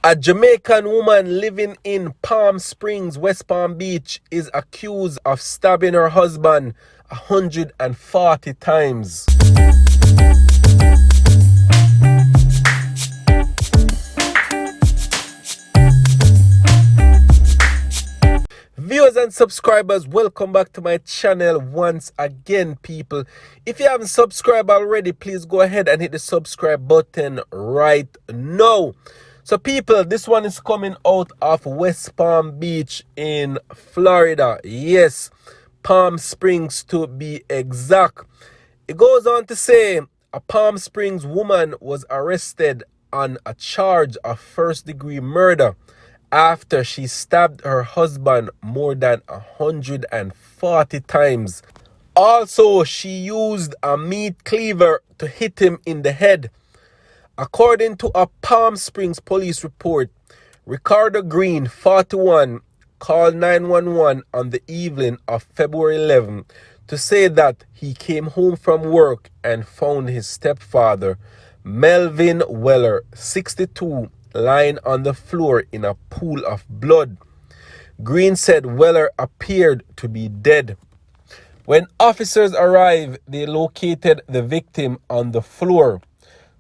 A Jamaican woman living in Palm Springs, West Palm Beach, is accused of stabbing her husband 140 times. Viewers and subscribers, welcome back to my channel once again, people. If you haven't subscribed already, please go ahead and hit the subscribe button right now. So people, this one is coming out of West Palm Beach in Florida. Yes, Palm Springs to be exact. It goes on to say a Palm Springs woman was arrested on a charge of first-degree murder after she stabbed her husband more than 140 times. Also, she used a meat cleaver to hit him in the head. According to a Palm Springs police report, Ricardo Green, 41, called 911 on the evening of February 11 to say that he came home from work and found his stepfather, Melvin Weller, 62, lying on the floor in a pool of blood. Green said Weller appeared to be dead. When officers arrived, they located the victim on the floor,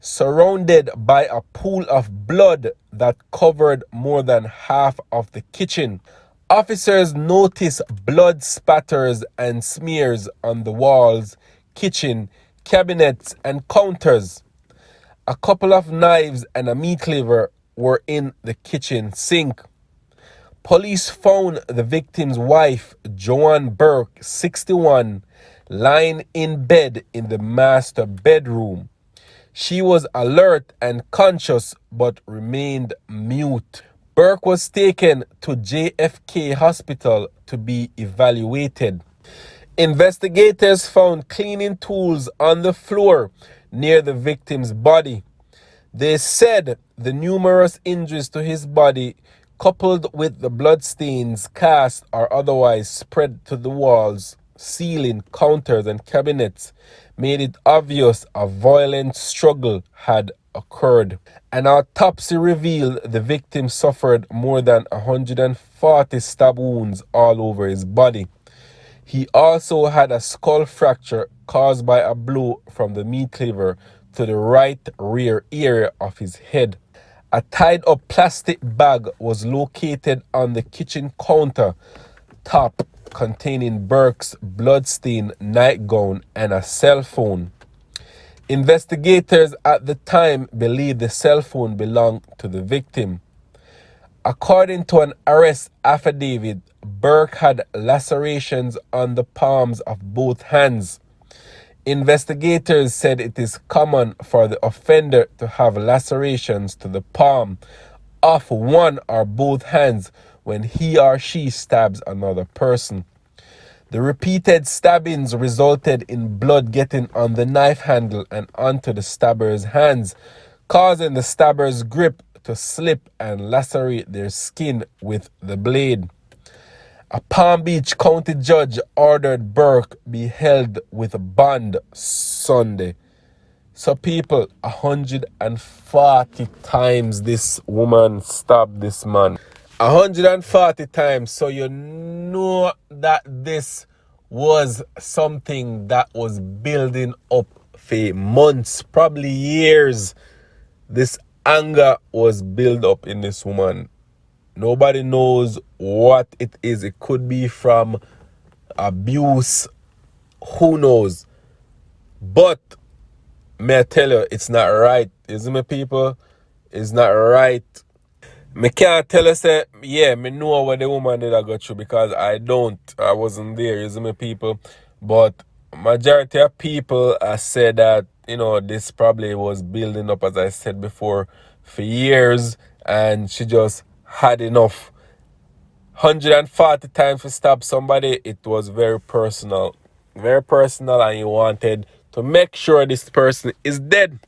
surrounded by a pool of blood that covered more than half of the kitchen. Officers noticed blood spatters and smears on the walls, kitchen, cabinets, and counters. A couple of knives and a meat cleaver were in the kitchen sink. Police found the victim's wife, Joan Burke, 61, lying in bed in the master bedroom. She was alert and conscious but remained mute. Burke was taken to JFK Hospital to be evaluated. Investigators found cleaning tools on the floor near the victim's body. They said the numerous injuries to his body, coupled with the bloodstains cast or otherwise spread to the walls, ceiling, counters, and cabinets, made it obvious a violent struggle had occurred. An autopsy revealed the victim suffered more than 140 stab wounds all over his body. He also had a skull fracture caused by a blow from the meat cleaver to the right rear area of his head. A tied-up plastic bag was located on the kitchen counter top containing Burke's bloodstained nightgown and a cell phone. Investigators at the time believed the cell phone belonged to the victim. According to an arrest affidavit, Burke had lacerations on the palms of both hands. Investigators said it is common for the offender to have lacerations to the palm of one or both hands when he or she stabs another person. The repeated stabbings resulted in blood getting on the knife handle and onto the stabber's hands, causing the stabber's grip to slip and lacerate their skin with the blade. A Palm Beach County judge ordered Burke be held with bond Sunday. So people, 140 times this woman stabbed this man. 140 times. So you know that this was something that was building up for months, probably years. This anger was built up in this woman. Nobody knows what it is. It could be from abuse. Who knows? But may I tell you, it's not right. Isn't it, people? It's not right. Me can't tell you, say, yeah, me know what the woman did I go through because I don't. I wasn't there, isn't it, people? But majority of people said that, you know, this probably was building up, as I said before, for years, and she just had enough. 140 times to stab somebody, it was very personal. Very personal, and you wanted to make sure this person is dead.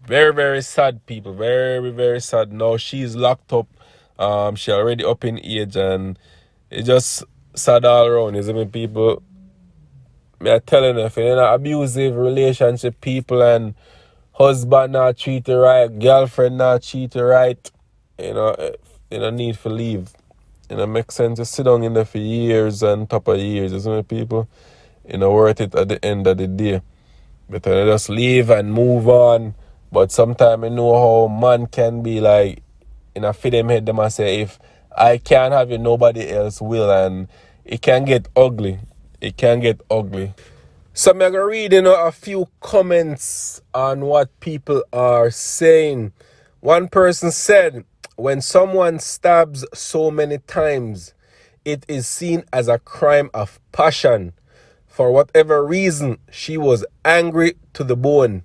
Very, very sad, people. Very, very sad. Now she's locked up. She already up in age, and it just sad all around, isn't it, people? Me I telling you, if you're in an abusive relationship, people, and husband not treat you right, girlfriend not treat you right, you know, need to leave. You know, make sense. Just sit down in there for years and top of years, isn't it, people? You know, worth it at the end of the day. Better just leave and move on. But sometimes I know how man can be like, in a fit them head, them and say, if I can't have you, nobody else will. And it can get ugly. It can get ugly. So I'm going to read, a few comments on what people are saying. One person said, when someone stabs so many times, it is seen as a crime of passion. For whatever reason, she was angry to the bone.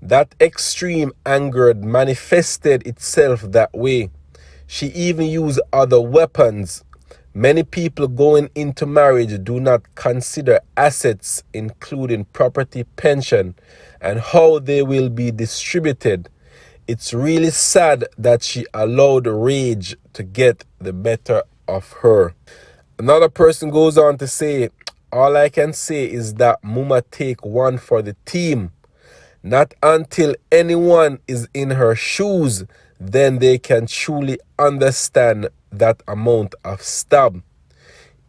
That extreme anger manifested itself that way. She even used other weapons. Many people going into marriage do not consider assets, including property, pension, and how they will be distributed. It's really sad that she allowed rage to get the better of her. Another person goes on to say, all I can say is that Muma take one for the team. Not until anyone is in her shoes, then they can truly understand that amount of stab.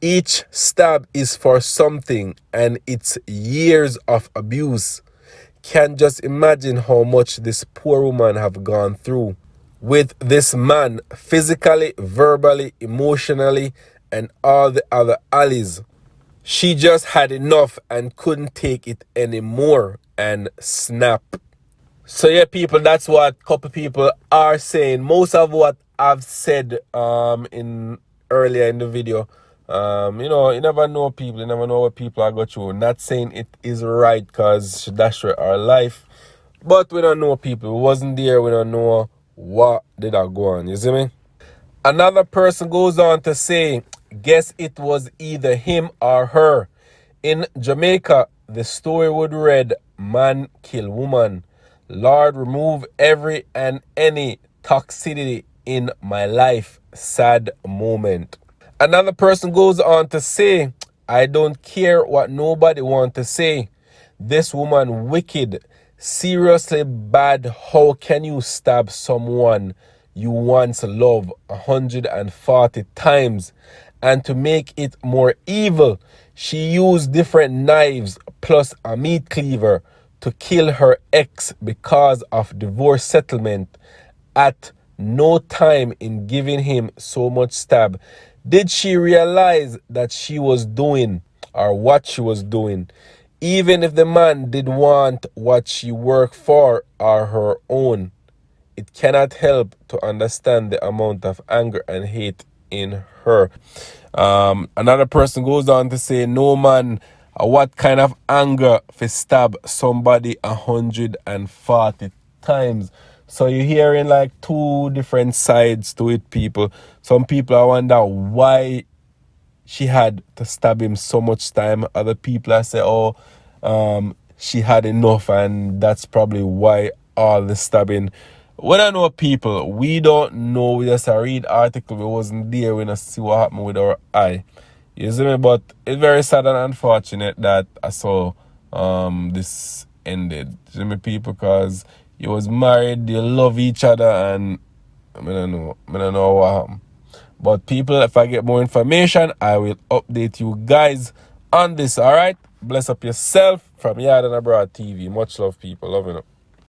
Each stab is for something, and it's years of abuse. Can't just imagine how much this poor woman have gone through with this man, physically, verbally, emotionally, and all the other alleys. She just had enough and couldn't take it anymore and snap. So yeah, people, that's what a couple people are saying. Most of what I've said in earlier in the video, you never know people, you never know what people are going through. Not saying it is right because that's our life, but we don't know people. We wasn't there, we don't know what did I go on. You see me? Another person goes on to say, guess it was either him or her. In Jamaica, the story would read, man kill woman. Lord, remove every and any toxicity in my life. Sad moment. Another person goes on to say, I don't care what nobody want to say. This woman wicked, seriously bad. How can you stab someone you once loved 140 times? And to make it more evil, she used different knives plus a meat cleaver to kill her ex because of divorce settlement. At no time in giving him so much stab did she realize that she was doing or what she was doing. Even if the man did want what she worked for or her own, it cannot help to understand the amount of anger and hate in her. Another person goes on to say, no man, what kind of anger for stab somebody 140 times? So you're hearing like two different sides to it, people. Some people I wonder why she had to stab him so much time. Other people I say, she had enough, and that's probably why all the stabbing. We don't know people. We don't know. We just read article. We wasn't there. We don't see what happened with our eye. You see me? But it's very sad and unfortunate that I saw this ended. You see me, people? Because you was married, you love each other, and I don't know. I don't know what happened. But people, if I get more information, I will update you guys on this. All right? Bless up yourself from Yard and Abroad TV. Much love, people. Loving it.